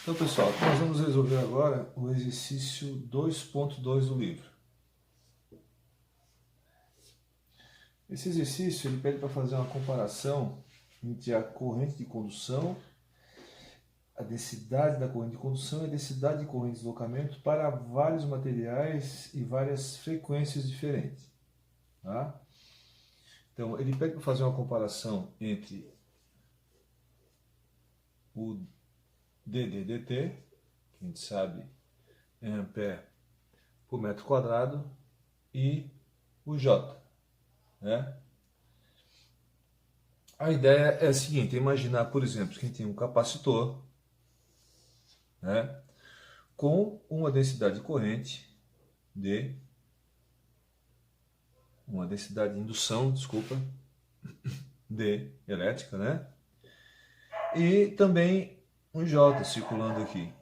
Então, pessoal, nós vamos resolver agora o exercício 2.2 do livro. Esse exercício ele pede para fazer uma comparação entre a corrente de condução, a densidade da corrente de condução e a densidade de corrente de deslocamento para vários materiais e várias frequências diferentes. Tá? Então, ele pede para fazer uma comparação entre o dDdt, que a gente sabe é ampere por metro quadrado, e o J. Né? A ideia é a seguinte: imaginar, por exemplo, que a gente tem um capacitor, né, com uma densidade de corrente de uma densidade de indução, desculpa, de elétrica, né? E também um J circulando aqui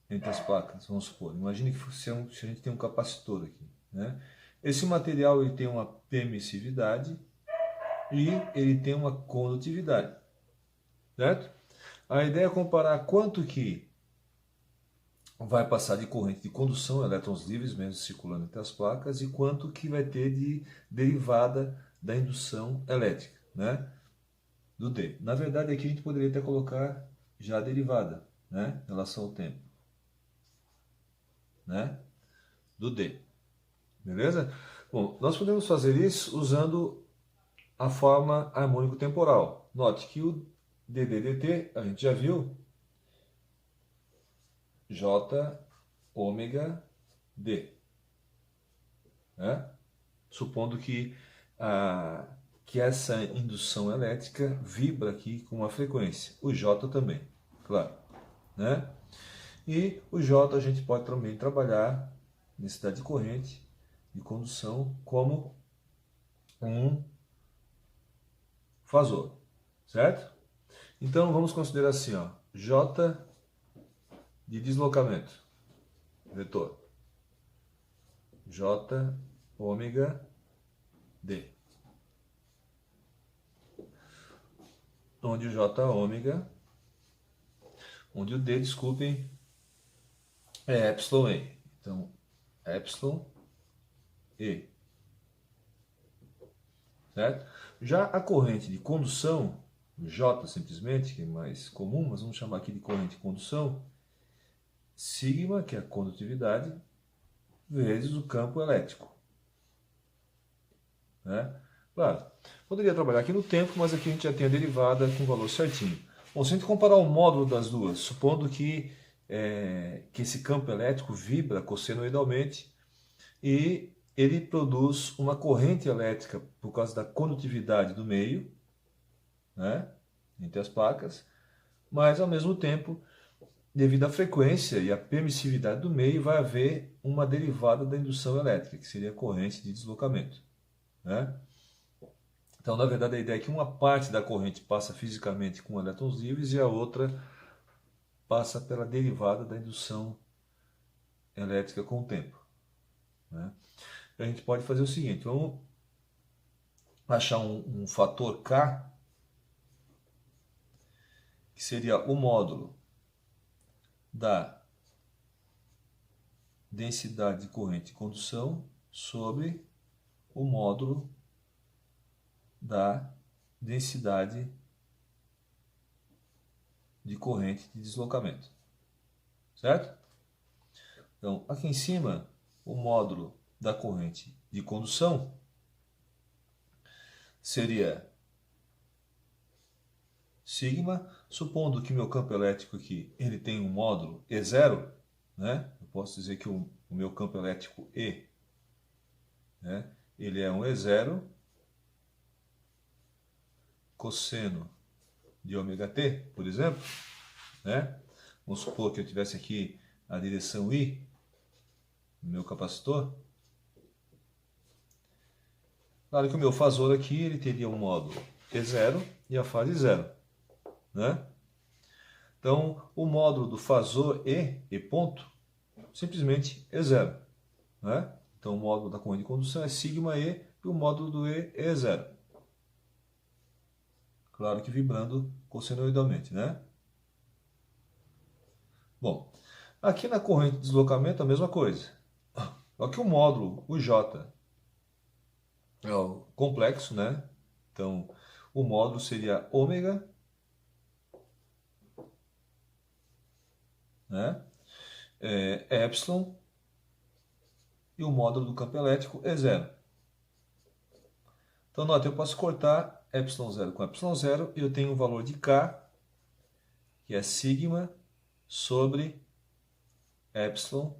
entre as placas, vamos supor. Imagine que se a gente tem um capacitor aqui, né? Esse material ele tem uma permissividade e ele tem uma condutividade, certo? A ideia é comparar quanto que vai passar de corrente de condução, elétrons livres mesmo circulando entre as placas, e quanto que vai ter de derivada da indução elétrica, né? Do D. Na verdade, aqui a gente poderia até colocar já a derivada, né? Em relação ao tempo, né? Do D. Beleza? Bom, nós podemos fazer isso usando a forma harmônico-temporal. Note que o dDdt, a gente já viu, J ômega D. Né? Supondo que essa indução elétrica vibra aqui com uma frequência. O J também, claro. Né? E o J a gente pode também trabalhar densidade de corrente de condução como um fasor, certo? Então vamos considerar assim, ó, J de deslocamento, vetor, J ômega D, onde o J ômega, onde o D, desculpem, é epsilon E. Então, epsilon E, certo? Já a corrente de condução, J simplesmente, que é mais comum, mas vamos chamar aqui de corrente de condução, sigma, que é a condutividade, vezes o campo elétrico. Né? Claro, poderia trabalhar aqui no tempo, mas aqui a gente já tem a derivada com o valor certinho. Bom, se a gente comparar o módulo das duas, supondo que esse campo elétrico vibra cossenoidalmente e ele produz uma corrente elétrica por causa da condutividade do meio, né, entre as placas, mas ao mesmo tempo, devido à frequência e à permissividade do meio, vai haver uma derivada da indução elétrica, que seria a corrente de deslocamento. Né? Então, na verdade, a ideia é que uma parte da corrente passa fisicamente com elétrons livres e a outra passa pela derivada da indução elétrica com o tempo. Né? A gente pode fazer o seguinte: vamos achar um fator K, que seria o módulo da densidade de corrente de condução sobre o módulo da densidade de corrente de deslocamento. Certo? Então, aqui em cima, o módulo da corrente de condução seria sigma, supondo que meu campo elétrico aqui ele tem um módulo E0, né? Eu posso dizer que o meu campo elétrico E, né, ele é um E0 cosseno de ômega t, por exemplo, né? Vamos supor que eu tivesse aqui a direção I no meu capacitor. Claro que o meu fasor aqui ele teria um módulo E0 e a fase 0, né? Então, o módulo do fasor E ponto, simplesmente é 0, né? Então, o módulo da corrente de condução é sigma E e o módulo do E é 0. Claro que vibrando cossenoidalmente, né? Bom, aqui na corrente de deslocamento a mesma coisa. Só que o módulo, o J, é o complexo, né? Então, o módulo seria ômega, né? Epsilon, e o módulo do campo elétrico é zero. Então, nota, eu posso cortar ε0 com ε0 e eu tenho o valor de K, que é sigma sobre epsilon,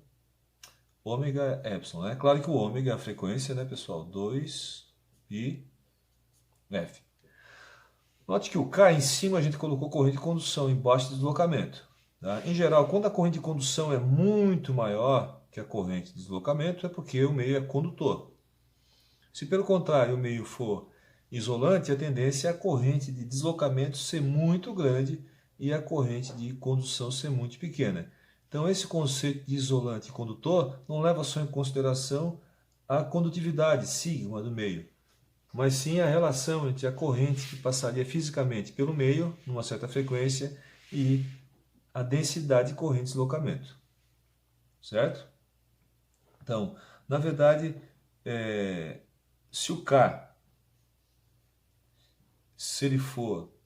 ômega epsilon. É claro que o ômega é a frequência, né, pessoal? 2 pi f. Note que o K em cima a gente colocou corrente de condução, embaixo de deslocamento. Tá? Em geral, quando a corrente de condução é muito maior que a corrente de deslocamento, é porque o meio é condutor. Se pelo contrário o meio for isolante, a tendência é a corrente de deslocamento ser muito grande e a corrente de condução ser muito pequena. Então esse conceito de isolante e condutor não leva só em consideração a condutividade, sigma, do meio, mas sim a relação entre a corrente que passaria fisicamente pelo meio, numa certa frequência, e a densidade de corrente de deslocamento. Certo? Então, na verdade, se o K, se ele for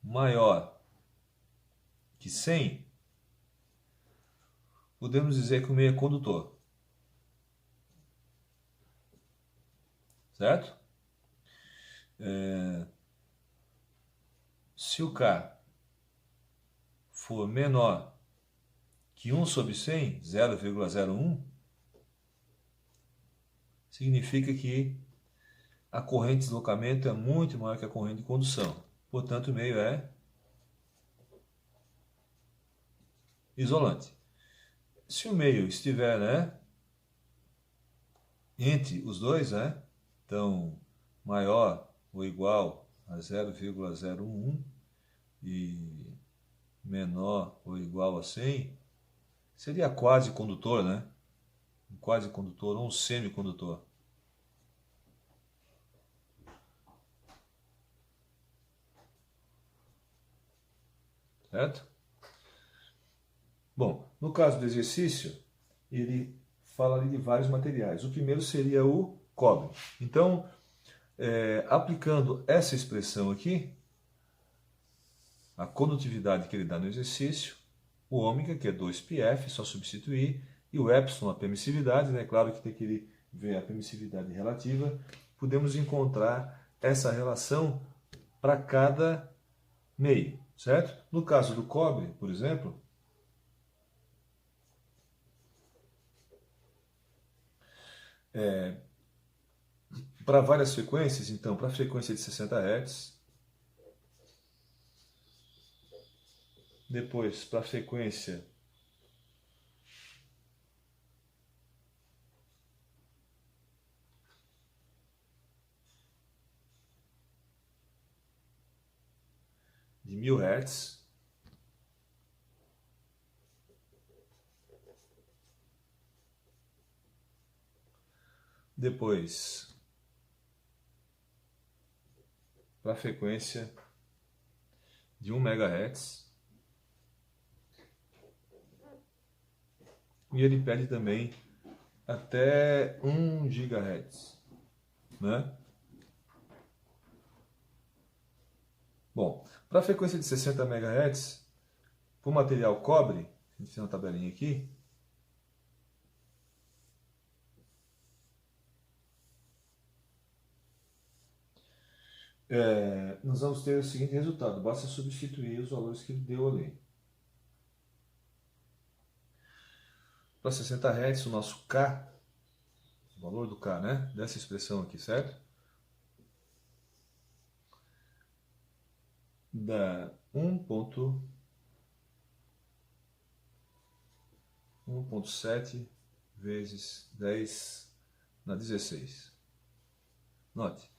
maior que 100, podemos dizer que o meio é condutor. Certo? Se o K for menor que 1 sobre 100, 0,01, significa que a corrente de deslocamento é muito maior que a corrente de condução. Portanto, o meio é isolante. Se o meio estiver, né, entre os dois, né, então maior ou igual a 0,01 e menor ou igual a 100, seria quase condutor, né? Um quase condutor ou um semicondutor. Certo? Bom, no caso do exercício, ele fala ali de vários materiais. O primeiro seria o cobre. Então, aplicando essa expressão aqui, a condutividade que ele dá no exercício, o ômega, que é 2πf, só substituir, e o epsilon, a permissividade, né? Claro que tem que ver a permissividade relativa, podemos encontrar essa relação para cada meio, certo? No caso do cobre, por exemplo, para várias frequências, então, para a frequência de 60 Hz, depois para a frequência de 1000 Hz, depois para a frequência de 1 MHz, e ele pede também até 1 GHz, né? Bom, para a frequência de 60 MHz, para o material cobre, a gente tem uma tabelinha aqui, nós vamos ter o seguinte resultado, basta substituir os valores que ele deu ali. Para 60 Hz, o nosso K, o valor do K, né, dessa expressão aqui, certo? Dá 1,7 vezes 10 na 16. Note,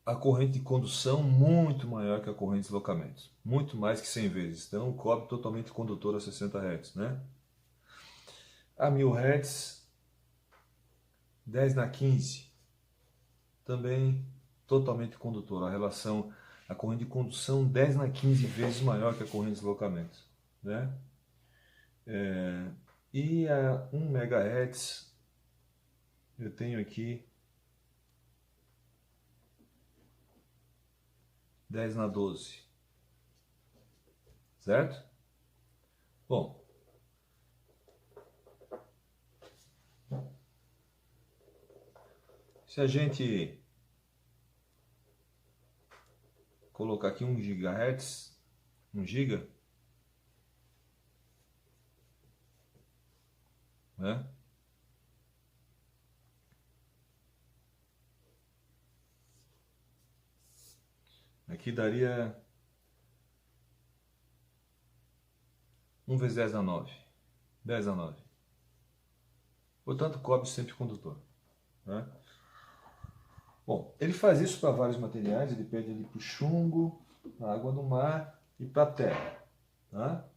a corrente de condução muito maior que a corrente de deslocamento, muito mais que 100 vezes. Então, o cobre totalmente condutor a 60 Hz, né? A 1000 Hz, 10 na 15, também totalmente condutor. A corrente de condução 10 na 15 vezes maior que a corrente de deslocamento. né? E a 1 MHz eu tenho aqui 10⁻12, certo? Bom, se a gente colocar aqui 1 GHz, 1 GB, né? Aqui daria 1 vezes 10⁻9, 10⁻9. Portanto, cobre sempre o condutor, né? Bom, ele faz isso para vários materiais, ele pede ali para o chumbo, para a água do mar e para a terra, tá?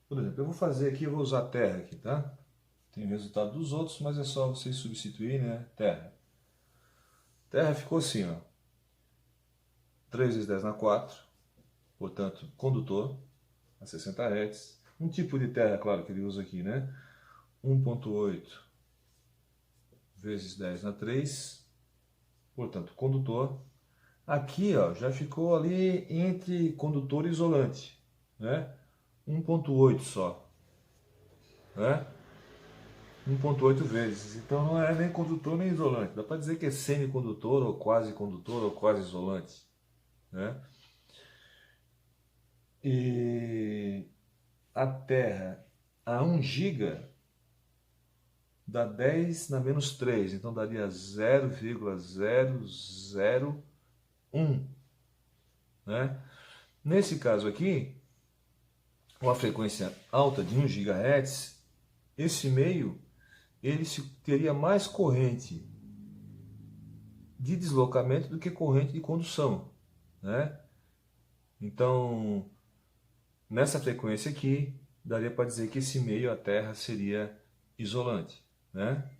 Por exemplo, eu vou fazer aqui, eu vou usar terra aqui, tá? Tem o resultado dos outros, mas é só vocês substituir, né? Terra. Terra ficou assim, ó. 3 vezes 10⁻4, portanto, condutor, a 60 Hz. Um tipo de terra, claro, que ele usa aqui, né? 1,8 vezes 10⁻3, portanto, condutor. Aqui, ó, já ficou ali entre condutor e isolante, né? 1,8 só, né? 1,8 vezes. Então não é nem condutor nem isolante. Dá para dizer que é semicondutor ou quase condutor ou quase isolante, né? E a Terra a 1 GB dá 10⁻3, então daria 0,001, né? Nesse caso aqui, uma frequência alta de 1 GHz, esse meio ele teria mais corrente de deslocamento do que corrente de condução, né? Então, nessa frequência aqui, daria para dizer que esse meio, a Terra, seria isolante, né?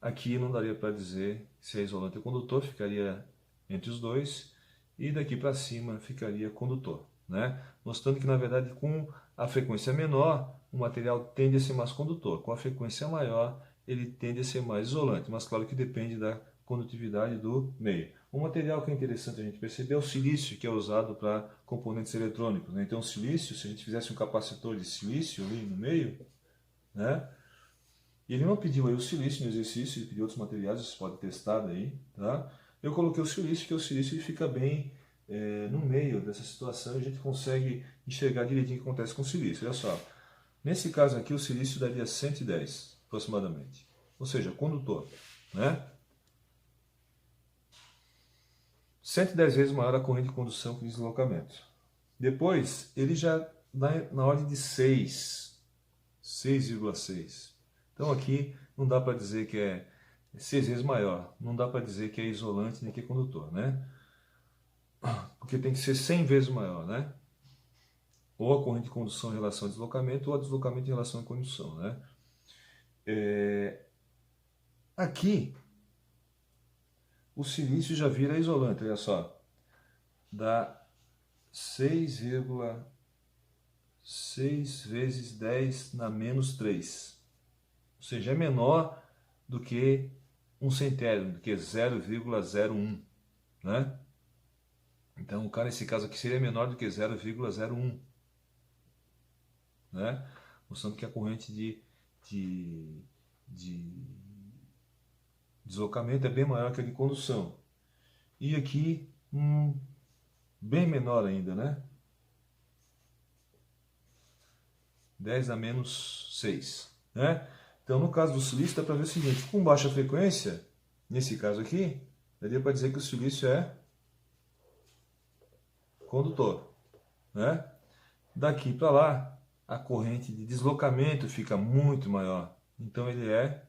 Aqui não daria para dizer se é isolante ou condutor, ficaria entre os dois, e daqui para cima ficaria condutor, né? Mostrando que, na verdade, com a frequência menor, o material tende a ser mais condutor. Com a frequência maior, ele tende a ser mais isolante, mas claro que depende da condutividade do meio. Um material que é interessante a gente perceber é o silício, que é usado para componentes eletrônicos, né? Então, o silício, se a gente fizesse um capacitor de silício ali no meio, né? E ele não pediu aí o silício no exercício, ele pediu outros materiais, você pode testar daí, tá? Eu coloquei o silício, porque o silício ele fica bem no meio dessa situação e a gente consegue enxergar direitinho o que acontece com o silício. Olha só, nesse caso aqui o silício daria 110 aproximadamente, ou seja, condutor, né? 110 vezes maior a corrente de condução que o deslocamento. Depois, ele já dá na ordem de 6, 6,6. Então aqui não dá para dizer que é 6 vezes maior, não dá para dizer que é isolante nem que é condutor, né? Porque tem que ser 100 vezes maior, né? Ou a corrente de condução em relação ao deslocamento, ou a deslocamento em relação à condução, né? Aqui, o silício já vira isolante, olha só. Dá 6,6 vezes 10⁻3. Ou seja, é menor do que 1/100, do que 0,01, né? Então, o cara, nesse caso aqui, seria menor do que 0,01, né? Mostrando que a corrente de deslocamento é bem maior que a de condução. E aqui, bem menor ainda, né? 10⁻6, né? Então, no caso do silício, dá para ver o seguinte, com baixa frequência, nesse caso aqui, daria para dizer que o silício é condutor, né? Daqui para lá, a corrente de deslocamento fica muito maior, então ele é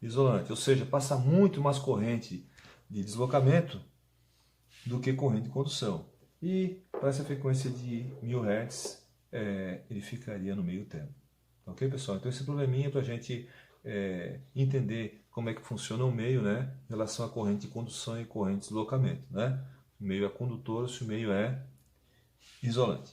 isolante, ou seja, passa muito mais corrente de deslocamento do que corrente de condução. E para essa frequência de 1000 Hz, ele ficaria no meio termo, Ok, pessoal? Então esse probleminha é para a gente entender como é que funciona o meio, né, em relação à corrente de condução e corrente de deslocamento, né? O meio é condutor, se o meio é isolante.